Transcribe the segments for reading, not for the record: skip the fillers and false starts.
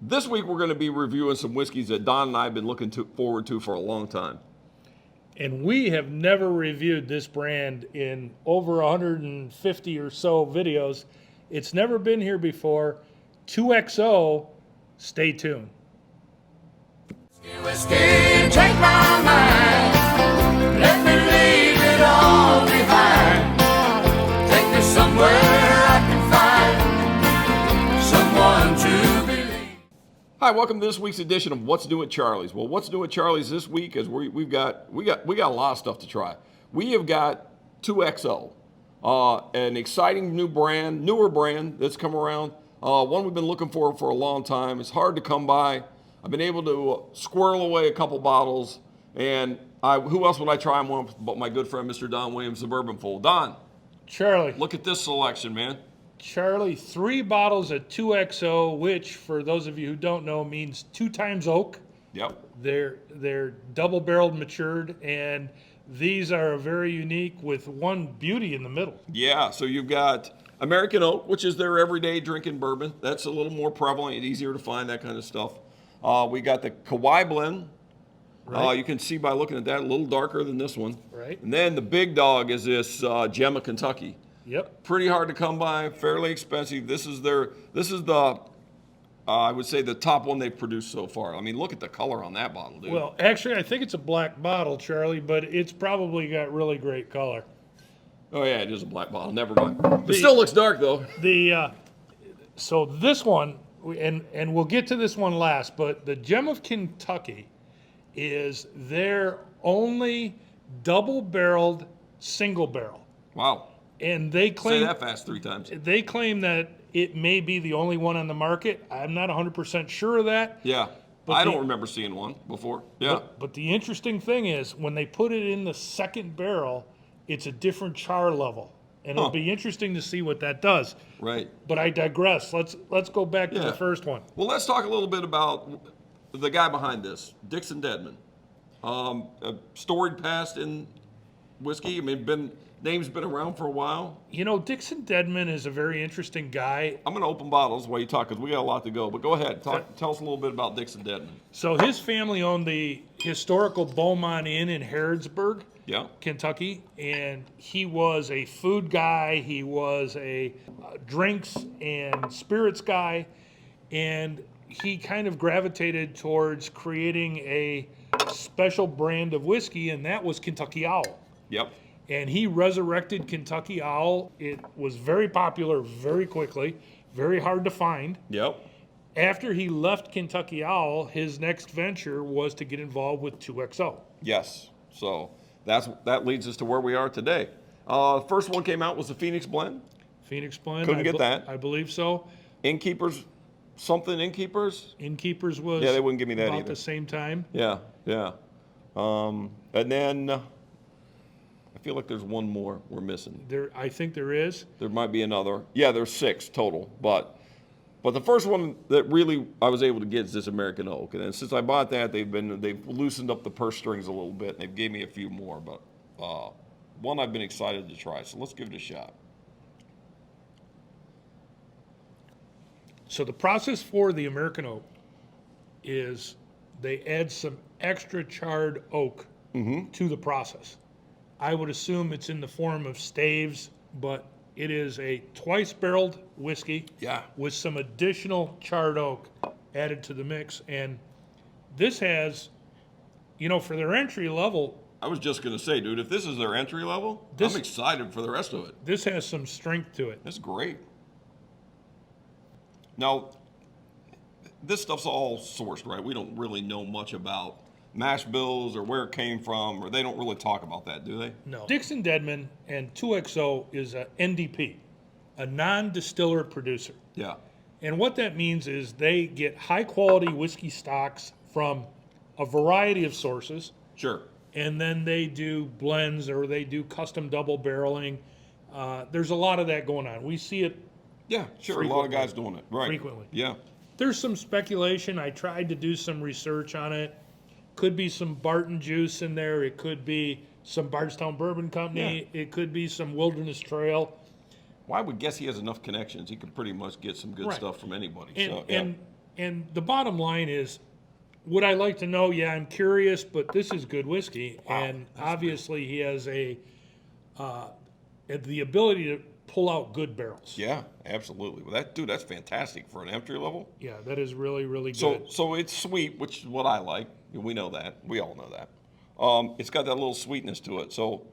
This week we're going to be reviewing some whiskeys that Don and I have been looking forward to for a long time. And we have never reviewed this brand in over 150 or so videos. It's never been here before. 2XO, stay tuned. Whiskey, take my mind. Let me leave it all behind. Take me somewhere I can find someone to believe. Hi, welcome to this week's edition of What's New at Charlie's. Well, what's new at Charlie's this week is we've got a lot of stuff to try. We have got 2XO, an exciting new brand, newer brand that's come around. One we've been looking for a long time. It's hard to come by. I've been able to squirrel away a couple bottles, and who else would I try them with but my good friend, Mr. Don Williams, the Bourbon Fool. Don, Charlie. look at this selection, man. Charlie, 3 bottles of 2XO, which, for those of you who don't know, means 2 times oak. Yep. They're double-barreled matured, and these are very unique with one beauty in the middle. Yeah, so you've got American oak, which is their everyday drinking bourbon. That's a little more prevalent and easier to find, that kind of stuff. We got the Kiawah Blend. Right. You can see by looking at that, a little darker than this one. Right. And then the big dog is this Gem of Kentucky. Yep. Pretty hard to come by, fairly expensive. This is the I would say the top one they've produced so far. I mean, look at the color on that bottle, dude. Well, actually, I think it's a black bottle, Charlie, but it's probably got really great color. Oh yeah, it is a black bottle. Never mind. It still looks dark though. So this one, and we'll get to this one last, but the Gem of Kentucky is their only double-barreled single barrel. Wow. And they claim Say that fast 3 times. They claim that it may be the only one on the market. I'm not 100% sure of that. Yeah. But I don't remember seeing one before. Yeah. But the interesting thing is when they put it in the second barrel, it's a different char level. And it'll be interesting to see what that does. Right. But I digress. Let's go back to the first one. Well, let's talk a little bit about the guy behind this, Dixon Dedman. A storied past in whiskey. I mean, name's been around for a while. You know, Dixon Dedman is a very interesting guy. I'm going to open bottles while you talk because we got a lot to go. But go ahead. Tell us a little bit about Dixon Dedman. So his family owned the historical Bourbon Inn in Harrodsburg, Kentucky, and he was a food guy. He was a drinks and spirits guy, and he kind of gravitated towards creating a special brand of whiskey, and that was Kentucky Owl. Yep. And he resurrected Kentucky Owl. It was very popular very quickly, very hard to find. Yep. After he left Kentucky Owl, his next venture was to get involved with 2XO. Yes. So that leads us to where we are today. First one came out was the Phoenix Blend. Phoenix Blend. Couldn't get that. I believe so. Innkeepers. Innkeepers was they wouldn't give me that about either. the same time. Yeah. And then I feel like there's one more we're missing. I think there is. There might be another. Yeah, there's 6 total. But the first one that really I was able to get is this American Oak. And then since I bought that, they've loosened up the purse strings a little bit. And they've gave me a few more. But one I've been excited to try. So let's give it a shot. So the process for the American Oak is they add some extra charred oak to the process. I would assume it's in the form of staves, but it is a twice-barreled whiskey with some additional charred oak added to the mix. And this has, for their entry level... I was just going to say, dude, if this is their entry level, I'm excited for the rest of it. This has some strength to it. That's great. Now, this stuff's all sourced, right? We don't really know much about mash bills or where it came from, or they don't really talk about that, do they? No. Dixon Dedman and 2XO is a NDP, a non-distiller producer. Yeah. And what that means is they get high-quality whiskey stocks from a variety of sources. Sure. And then they do blends or they do custom double barreling. There's a lot of that going on. We see it. Yeah, sure. A lot of guys doing it. Right. Frequently. Yeah. There's some speculation. I tried to do some research on it. Could be some Barton juice in there. It could be some Bardstown Bourbon Company. Yeah. It could be some Wilderness Trail. Well, I would guess he has enough connections. He could pretty much get some good stuff from anybody. And the bottom line is, would I like to know? Yeah, I'm curious, but this is good whiskey, and obviously he has the ability to pull out good barrels. Yeah, absolutely. Well, that's fantastic for an entry level. Yeah, that is really, really So, good. so it's sweet, which is what I like. We know that. We all know that. It's got that little sweetness to it. So,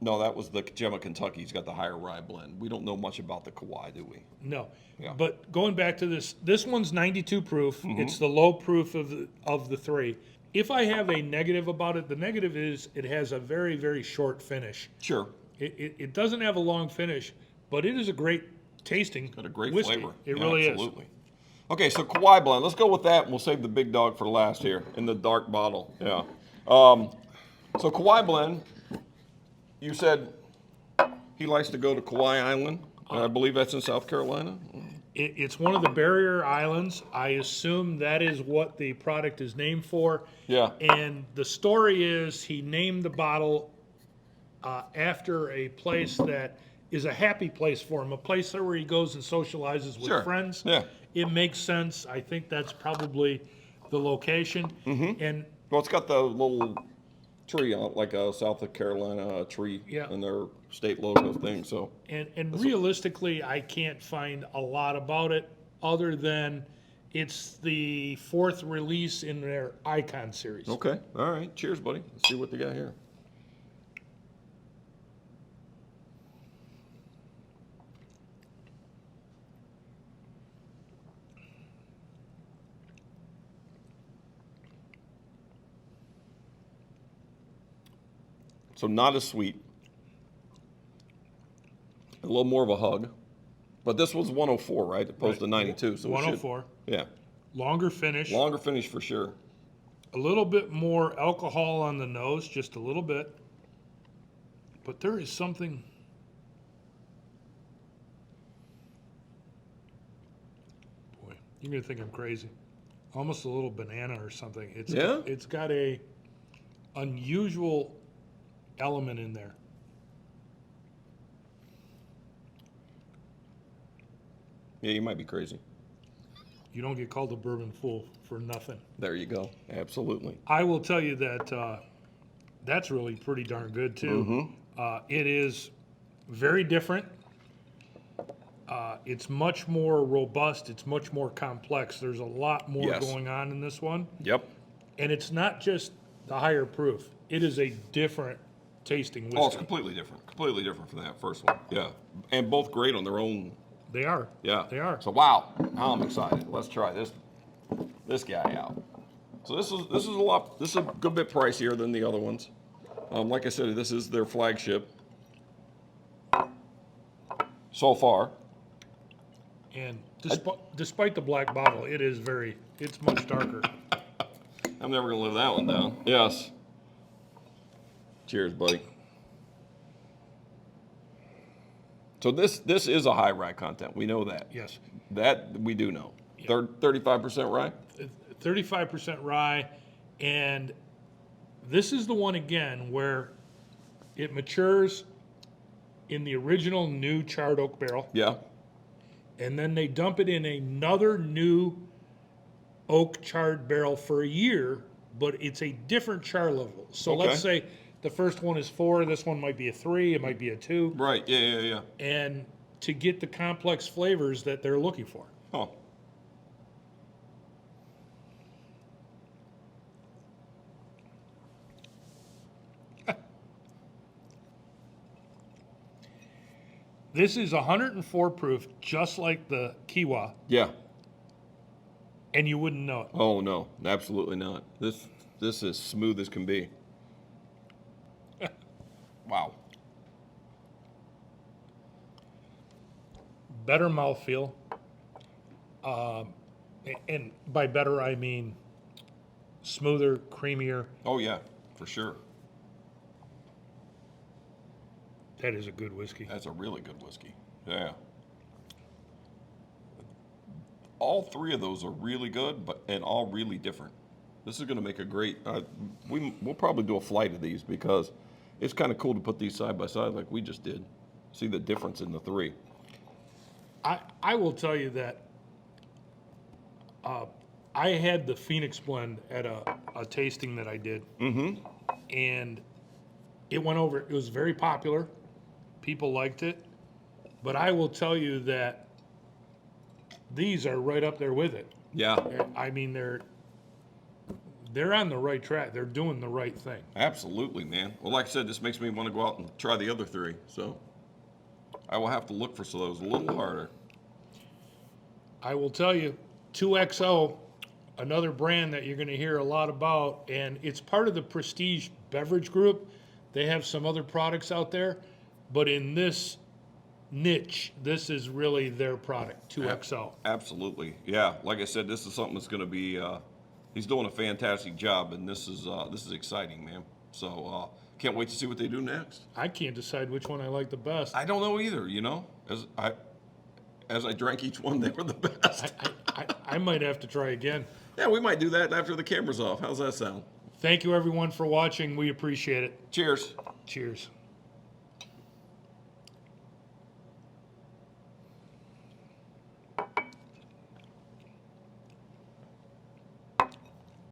no, that was the Gemma Kentucky. He's got the higher rye blend. We don't know much about the Kiawah, do we? No. Yeah. But going back to this one's 92 proof. It's the low proof of the three. If I have a negative about it, the negative is it has a very, very short finish. Sure. It doesn't have a long finish, but it is a great tasting Got a great whiskey. flavor. It Yeah, really absolutely. Okay, so Kiawah Blend. Let's go with that, and we'll save the big dog for last here in the dark bottle. Yeah. So Kiawah Blend, you said he likes to go to Kauai Island. I believe that's in South Carolina. It's one of the barrier islands. I assume that is what the product is named for. Yeah. And the story is he named the bottle after a place that is a happy place for him, a place where he goes and socializes with Sure. friends. Yeah. It makes sense. I think that's probably the location. And Well, it's got the little tree on it, like a South Carolina tree Yeah. in their state logo thing. So And realistically, I can't find a lot about it other than it's the fourth release in their Icon series. okay, all right. Cheers, buddy. Let's see what they got here. So not as sweet. A little more of a hug. But this was 104, right? Opposed to 92. So it should- 104. yeah. Longer finish. Longer finish for sure. A little bit more alcohol on the nose, just a little bit. But there is something. Boy, you're gonna think I'm crazy. Almost a little banana or something. Yeah? It's got a unusual element in there. Yeah, you might be crazy. You don't get called a bourbon fool for nothing. There you go. Absolutely. I will tell you that that's really pretty darn good too. It is very different. It's much more robust. It's much more complex. There's a lot more Yes. going on in this one, Yep. and it's not just the higher proof. It is a different tasting whiskey. Oh, it's completely different. Completely different from that first one. Yeah. And both great on their own. They are. Yeah. They are. So wow, now I'm excited. Let's try this guy out. So this is a lot. This is a good bit pricier than the other ones. Like I said, this is their flagship so far. And despite the black bottle, it's much darker. I'm never gonna live that one down. Yes. Cheers, buddy. So this is a high rye content. We know that. Yes. That we do know. 35% rye. 35% rye, and this is the one again where it matures in the original new charred oak barrel, Yeah. and then they dump it in another new oak charred barrel for a year, but it's a different char level. So Okay. let's say the first one is 4, this one might be a 3, it might be a 2, Right. Yeah. and to get the complex flavors that they're looking for. Huh. This is 104 proof, just like the Kiawah, Yeah. and you wouldn't know it. Oh no, absolutely not. This is smooth as can be. Wow. Better mouthfeel. And by better, I mean smoother, creamier. Oh yeah, for sure. That is a good whiskey. That's a really good whiskey. Yeah. All three of those are really good, and all really different. This is going to make a great. We'll probably do a flight of these because it's kind of cool to put these side by side like we just did. See the difference in the three. I will tell you that I had the Phoenix Blend at a tasting that I did. Mm-hmm. And it went over. It was very popular. People liked it. But I will tell you that these are right up there with it. Yeah, I mean, they're on the right track. They're doing the right thing. absolutely, man. Well, like I said, this makes me want to go out and try the other three. So I will have to look for those a little harder. I will tell you, 2XO, another brand that you're going to hear a lot about, and it's part of the Prestige Beverage Group. They have some other products out there, but in this niche, this is really their product, 2XO. Absolutely, yeah. Like I said, this is something that's going to be. He's doing a fantastic job, and this is exciting, man. So can't wait to see what they do next. I can't decide which one I like the best. I don't know either. You know, as I drank each one, they were the best. I might have to try again. Yeah, we might do that after the camera's off. How's that sound? Thank you, everyone, for watching. We appreciate it. Cheers. Cheers.